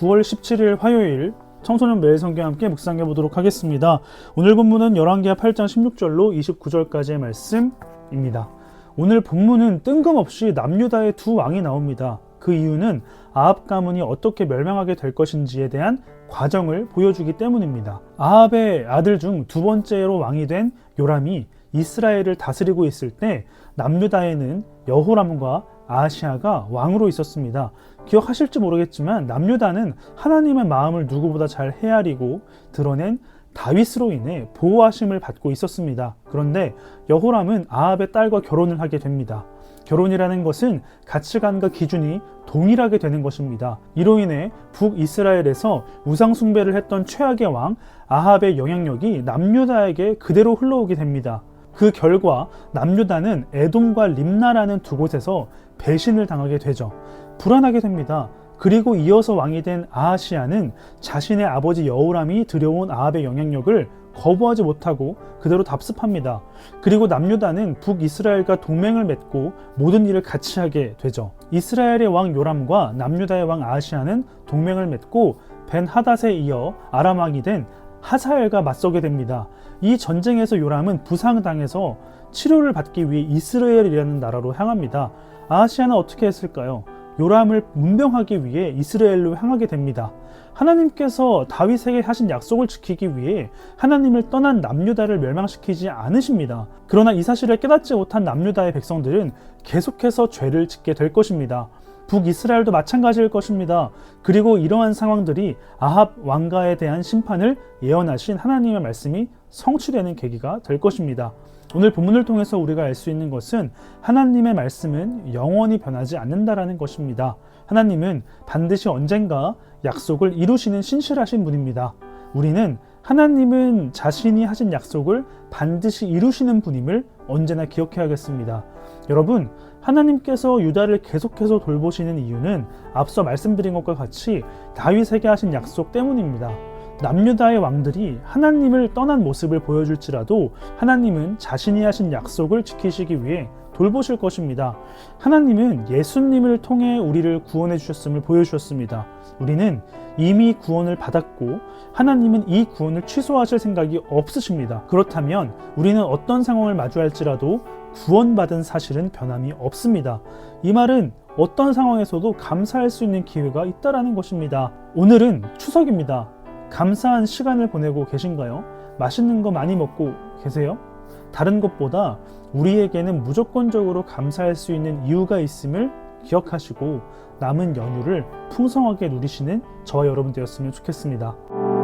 9월 17일 화요일 청소년 매일 성경 함께 묵상해 보도록 하겠습니다. 오늘 본문은 열왕기하 8장 16절로 29절까지의 말씀입니다. 오늘 본문은 뜬금없이 남유다의 두 왕이 나옵니다. 그 이유는 아합 가문이 어떻게 멸망하게 될 것인지에 대한 과정을 보여주기 때문입니다. 아합의 아들 중 두 번째로 왕이 된 요람이 이스라엘을 다스리고 있을 때 남유다에는 여호람과 아하시아가 왕으로 있었습니다. 기억하실지 모르겠지만 남유다는 하나님의 마음을 누구보다 잘 헤아리고 드러낸 다윗으로 인해 보호하심을 받고 있었습니다. 그런데 여호람은 아합의 딸과 결혼을 하게 됩니다. 결혼이라는 것은 가치관과 기준이 동일하게 되는 것입니다. 이로 인해 북이스라엘에서 우상숭배를 했던 최악의 왕 아합의 영향력이 남유다에게 그대로 흘러오게 됩니다. 그 결과 남유다는 에돔과 림나라는 두 곳에서 배신을 당하게 되죠. 불안하게 됩니다. 그리고 이어서 왕이 된 아하시아는 자신의 아버지 여호람이 들여온 아합의 영향력을 거부하지 못하고 그대로 답습합니다. 그리고 남유다는 북이스라엘과 동맹을 맺고 모든 일을 같이 하게 되죠. 이스라엘의 왕 요람과 남유다의 왕 아하시아는 동맹을 맺고 벤하닷에 이어 아람 왕이 된 하사엘과 맞서게 됩니다. 이 전쟁에서 요람은 부상당해서 치료를 받기 위해 이스라엘이라는 나라로 향합니다. 아하시아는 어떻게 했을까요? 요람을 문병하기 위해 이스라엘로 향하게 됩니다. 하나님께서 다윗에게 하신 약속을 지키기 위해 하나님을 떠난 남유다를 멸망시키지 않으십니다. 그러나 이 사실을 깨닫지 못한 남유다의 백성들은 계속해서 죄를 짓게 될 것입니다. 북이스라엘도 마찬가지일 것입니다. 그리고 이러한 상황들이 아합 왕가에 대한 심판을 예언하신 하나님의 말씀이 성취되는 계기가 될 것입니다. 오늘 본문을 통해서 우리가 알 수 있는 것은 하나님의 말씀은 영원히 변하지 않는다라는 것입니다. 하나님은 반드시 언젠가 약속을 이루시는 신실하신 분입니다. 우리는 하나님은 자신이 하신 약속을 반드시 이루시는 분임을 언제나 기억해야겠습니다. 여러분, 하나님께서 유다를 계속해서 돌보시는 이유는 앞서 말씀드린 것과 같이 다윗에게 하신 약속 때문입니다. 남유다의 왕들이 하나님을 떠난 모습을 보여줄지라도 하나님은 자신이 하신 약속을 지키시기 위해 돌보실 것입니다. 하나님은 예수님을 통해 우리를 구원해 주셨음을 보여주셨습니다. 우리는 이미 구원을 받았고 하나님은 이 구원을 취소하실 생각이 없으십니다. 그렇다면 우리는 어떤 상황을 마주할지라도 구원받은 사실은 변함이 없습니다. 이 말은 어떤 상황에서도 감사할 수 있는 기회가 있다라는 것입니다. 오늘은 추석입니다. 감사한 시간을 보내고 계신가요? 맛있는 거 많이 먹고 계세요? 다른 것보다 우리에게는 무조건적으로 감사할 수 있는 이유가 있음을 기억하시고 남은 연휴를 풍성하게 누리시는 저와 여러분 되었으면 좋겠습니다.